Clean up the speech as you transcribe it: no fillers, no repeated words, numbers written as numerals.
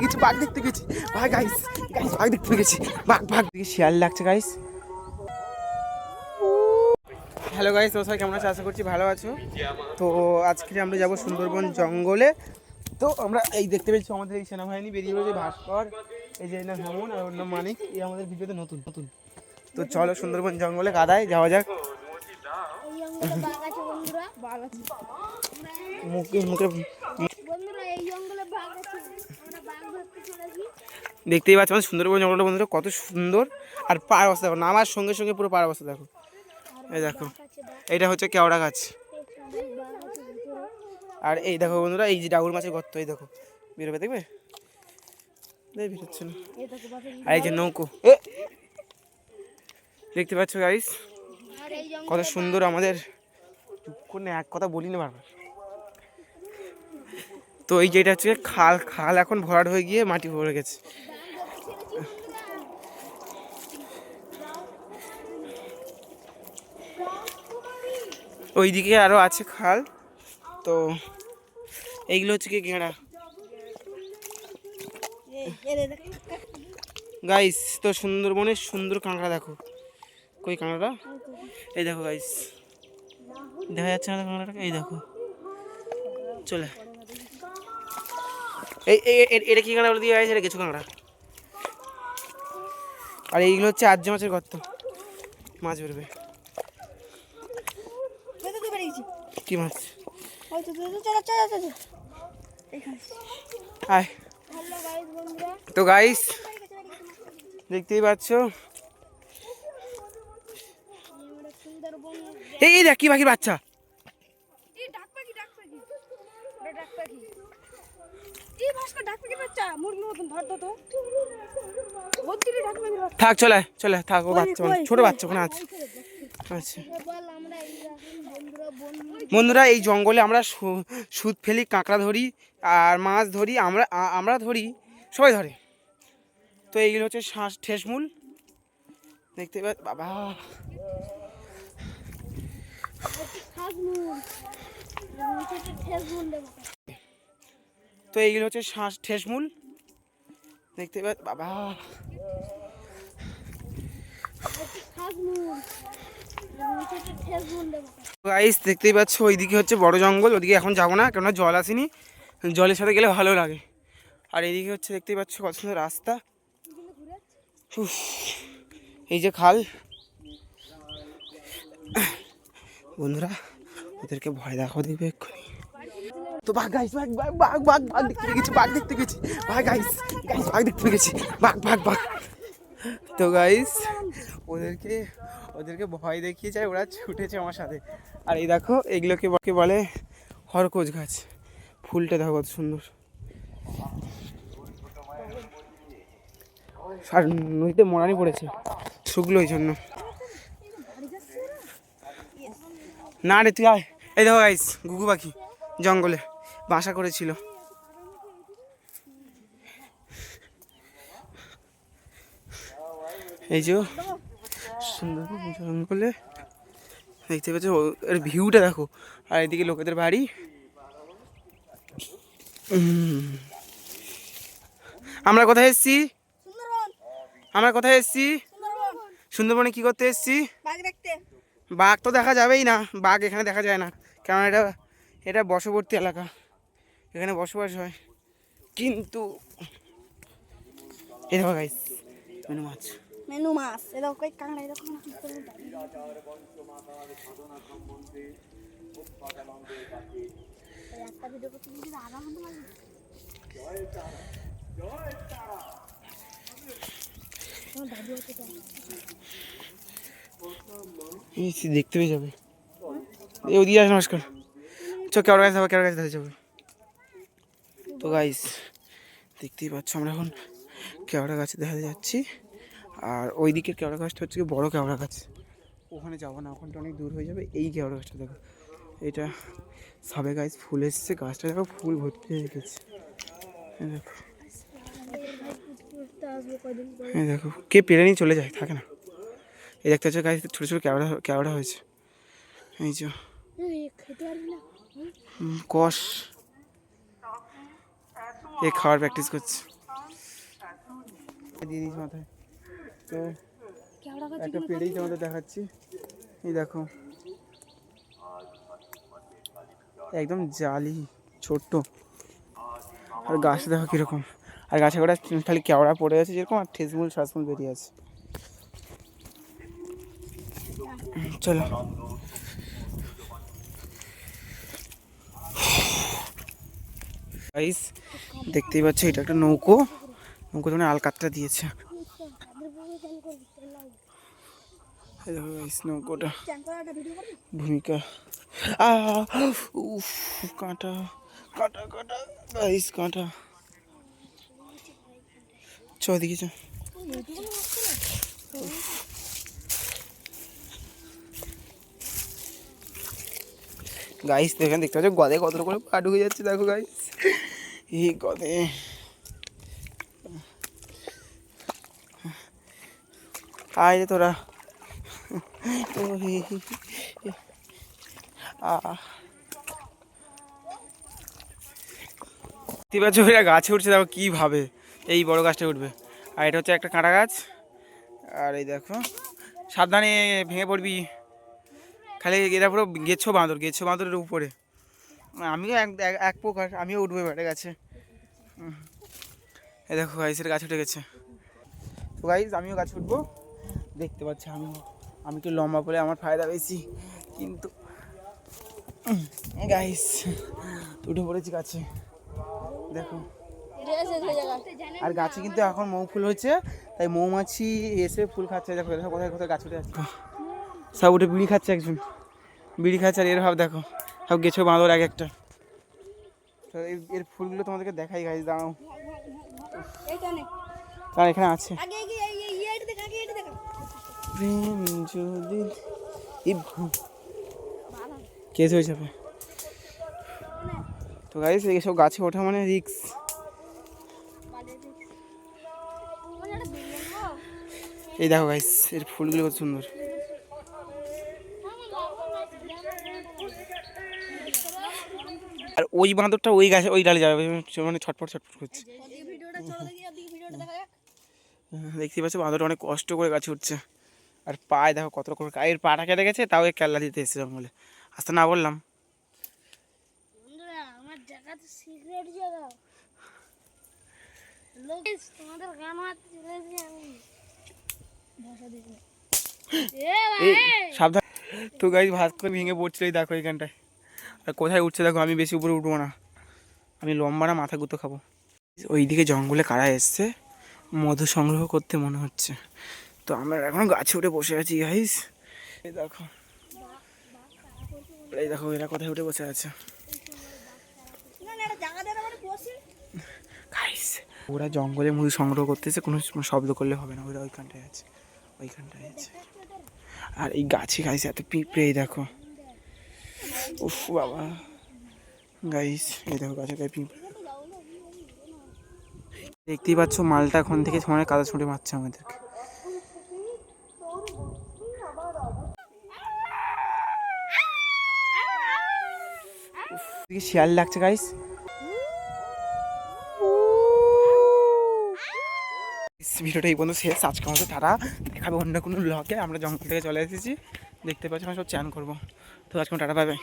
গেছি বাঘ দেখতে গেছি ভাই গাইস গাইস বাঘ দেখতে গেছি বাঘ শিয়াল লাগছে গাইস। হ্যালো গাইস, তো সবাই কেমন আছো? আশা করছি ভালো আছো। তো আজকে আমরা যাব সুন্দরবন জঙ্গলে। তো আমরা এই দেখতে পেয়েছি আমাদের এই সেনাবাহিনী বেরিয়ে পড়েছে, ভাস্কর, এই যে না হেমন আর অন্য মানিক, এই আমাদের ভিডিওতে নতুন। তো চলো সুন্দরবন জঙ্গলে কাদায় যাওয়া যাক। দেখতেই পাচ্ছ আমাদের সুন্দরবন জঙ্গলটা বন্ধুরা কত সুন্দর। আর পাড় অবস্থা দেখো, নামার সঙ্গে সঙ্গে পুরো পাড় অবস্থা দেখো। এই দেখো এইটা হচ্ছে কেওড়া গাছ। আর এই দেখো বন্ধুরা, এই যে ডাউর মাছের গর্ত, এই দেখো বেরোবে, দেখবে বেরোচ্ছে না। আর এই যে নৌকো দেখতে পাচ্ছ গাইস, কত সুন্দর আমাদের। এক কথা বলি না বারবার। তো এই যেটা হচ্ছে খাল এখন ভরাট হয়ে গিয়ে মাটি ভরে গেছে। ওইদিকে আরো আছে খাল। তো এইগুলো হচ্ছে কি ঘেরা গাইস। তো সুন্দরবনের সুন্দর কাঁকড়া দেখো, কই কাঁকড়াটা, এই দেখো গাইস, দেখা যাচ্ছে না কাঁকড়াটাকে, এই দেখো চলে। এটা কি কাঁকড়া দিয়ে গাইস, এটা কিছু কাঁকড়া। আর এইগুলো হচ্ছে আর্য মাছের গর্ত, মাছ বেরোবে। কি মাছ? তো গাইস দেখতেই পাচ্ছ, এই দেখ কি পাখির বাচ্চা। থাক চলে চলে থাক, ও বাচ্চা ছোট বাচ্চা ওখানে আছে। আচ্ছা বন্ধুরা, এই জঙ্গলে আমরা সুদ ফেলি, কাঁকড়া ধরি আর মাছ ধরি, আমরা ধরি, সবাই ধরে। তো এইগুলো হচ্ছে ঠেসমূল, দেখতে পাচ্ছ বাবা। তো এইগুলো হচ্ছে ঠেসমূল, দেখতে পাচ্ছ বাবা। গাইস দেখতেই পাচ্ছ, ওইদিকে হচ্ছে বড় জঙ্গল, ওইদিকে এখন যাবো না, কেননা জল আসেনি, জলের সাথে গেলে ভালো লাগে। আর এইদিকে হচ্ছে দেখতেই পাচ্ছ কত সুন্দর রাস্তা, এই যে খাল। বন্ধুরা ওদেরকে ভয় দেখাও, দেখবে এক্ষুনি। তো বাঘ গাইস, বাঘ দেখতে গেছি ভাই গাইস বাঘ দেখতে গেছি বাঘ। তো গাইস ওদেরকে ভয় দেখিয়ে যায়, ওরা ছুটেছে আমার সাথে। আর এই দেখো এগুলোকে বলে হরকোচ গাছ, ফুলটা দেখো কত সুন্দর। আর নদীতে মরানি পড়েছে, শুকলো ওই জন্য। না রে তুই আয়। এই দেখো গাইস, ঘুঘু পাখি জঙ্গলে বাসা করেছিল। এই যে সুন্দর জঙ্গলে দেখতে পাচ্ছ, এর ভিউটা দেখো। আর এদিকে লোকেদের বাড়ি। আমরা কোথায় এসছি? সুন্দরবনে কি করতে এসছি? বাঘ তো দেখা যাবেই না, বাঘ এখানে দেখা যায় না, কারণ এটা বশবর্তী এলাকা, এখানে বসবাস হয়। কিন্তু এই দেখো গাইস, মেনু মাছ এরকম কই কাঁকড়া এরকম। একটা ভিডিও করতে গিয়ে আধা ঘন্টা লাগে। দেখতে পেয়ে যাবে, ওদিকে আস, নমস্কার। চ কেওড়া গাছ দেখা যাবে। তো গাইস দেখতেই পাচ্ছ, আমরা এখন কেওড়া গাছে দেখা যাচ্ছি। আর ওই দিকের কেওড়া গাছটা হচ্ছে বড় কেওড়া গাছ, ওখানে যাবো না, ওখানটা অনেক দূর হয়ে যাবে। এই কেওড়া গাছটা দেখো, এটা সবে গাছ ফুল এসছে, গাছটা দেখো ফুল ভর্তি হয়ে গেছে। দেখো দেখো, কে পেরে নিয়ে চলে যায়, থাকে না। এই দেখতে হচ্ছে গাছ ছোটো ছোটো কেওড়া হয়েছে, এই যে কষ, এ খাওয়ার প্র্যাকটিস করছে। দিয়ে দিয়েছি মাথায়। তো একটা পেড়েই তোমাদের দেখাচ্ছি, এই দেখো একদম জালি ছোট্ট। আর গাছটা দেখো কীরকম, আর গাছে গোটা খালি কেওড়া পড়ে আছে যেরকম, আর ঠেসমূল শ্বাসমূল বেরিয়ে আছে। চলো গাইস, দেখতেই পাচ্ছ এটা একটা নৌকো, নৌকো মানে আলকাতরা দিয়েছে। দেখো গাইস নৌকোটা ভূমিকা। উফ, কাঁটা কাঁটা কাঁটা গাইস, কাঁটা। চ দিকে চ। গাইস এখানে দেখতে পাচ্ছ গদে কত করে পা ঢুকে যাচ্ছে, দেখো গাইস এই গদে। আয় রে তোরা, দেখতে পাচ্ছ এরা গাছে উঠছে, দেখো কীভাবে এই বড় গাছটা উঠবে। আর এটা হচ্ছে একটা কাঁটা গাছ। আর এই দেখো সাবধানে ভেঙে পড়বি, খালি এরা পুরো গেছো বাঁদর, গেছো বাঁদরের উপরে। আমিও এক প্রকার, আমিও উঠবো এবারে গাছে। এই দেখো গাইসের গাছ উঠে গেছে। তো গাইস আমিও গাছে উঠবো, দেখতে পাচ্ছি আমি একটু লম্বা পড়ে আমার ফায়দা বেশি, কিন্তু গাইস উঠে পড়েছি গাছে দেখো। আর গাছে কিন্তু এখন মৌ ফুল হয়েছে, তাই মৌমাছি এসে ফুল খাচ্ছে। দেখো দেখো কোথায় কোথায় গাছ উঠে যাচ্ছে, সব উঠে বিড়ি খাচ্ছে, একজন বিড়ি খাচ্ছে। আর এর ভাব দেখো সব গেছো বাঁদর এক একটা। তো এর ফুলগুলো তোমাদেরকে দেখাই গাইস, দাঁড়াও। আর এখানে আছে প্রেম যদি কেস হয়ে যাবে। তো গাইস এইসব গাছে ওঠা মানে রিক্স। এই দেখো গাইস এর ফুলগুলো কত সুন্দর। আর ওই বাঁদরটা ওই গাছে ওই ডালে যাবে, মানে ছটফট ছটফট করছে। দেখতে পাচ্ছ বাঁদরটা অনেক কষ্ট করে গাছে উঠছে। আর পায়ে দেখো কত রকম, এর পাটা কেটে গেছে, তাও এর কেল্লা দিতে এসেছে জঙ্গলে। আসতে না বললাম। সাবধান। তো গাইস ভাত করে ভেঙে পড়ছিল, এই দেখো এইখানটায়। আর কোথায় উঠছে দেখো, আমি বেশি উপরে উঠবো না, আমি লম্বা না মাথা গুঁতো খাবো। ওইদিকে জঙ্গলে কারা এসছে মধু সংগ্রহ করতে মনে হচ্ছে। তো আমরা এখন গাছে উঠে বসে আছি গাইস, এই দেখো এই দেখো এরা কোথায় উঠে বসে আছে গাইস। ওরা জঙ্গলে মধু সংগ্রহ করতেছে, কোনো শব্দ করলে হবে না, ওরা ওইখানটায় আছে, ওইখানটায় আছে। আর এই গাছে গাইস এত পিঁপড়ে, এই দেখো উফ বাবা গাইস, এই দেখো গাছে গায়ে পিঁপড়ে। দেখতেই পাচ্ছ মালটা এখন থেকে সময় কাদা ছুঁড়ে মারছে আমাদেরকে। শিয়াল লাগছে গাইস। ভিডিওটা এই পর্যন্ত শেষ আজকের মতো, তারা দেখাবে অন্য কোনো ব্লগে। আমরা জঙ্গল থেকে চলে এসেছি, দেখতে পাচ্ছি আমরা সব চ্যান করবো। তো আজকে টাটা, বাই বাই।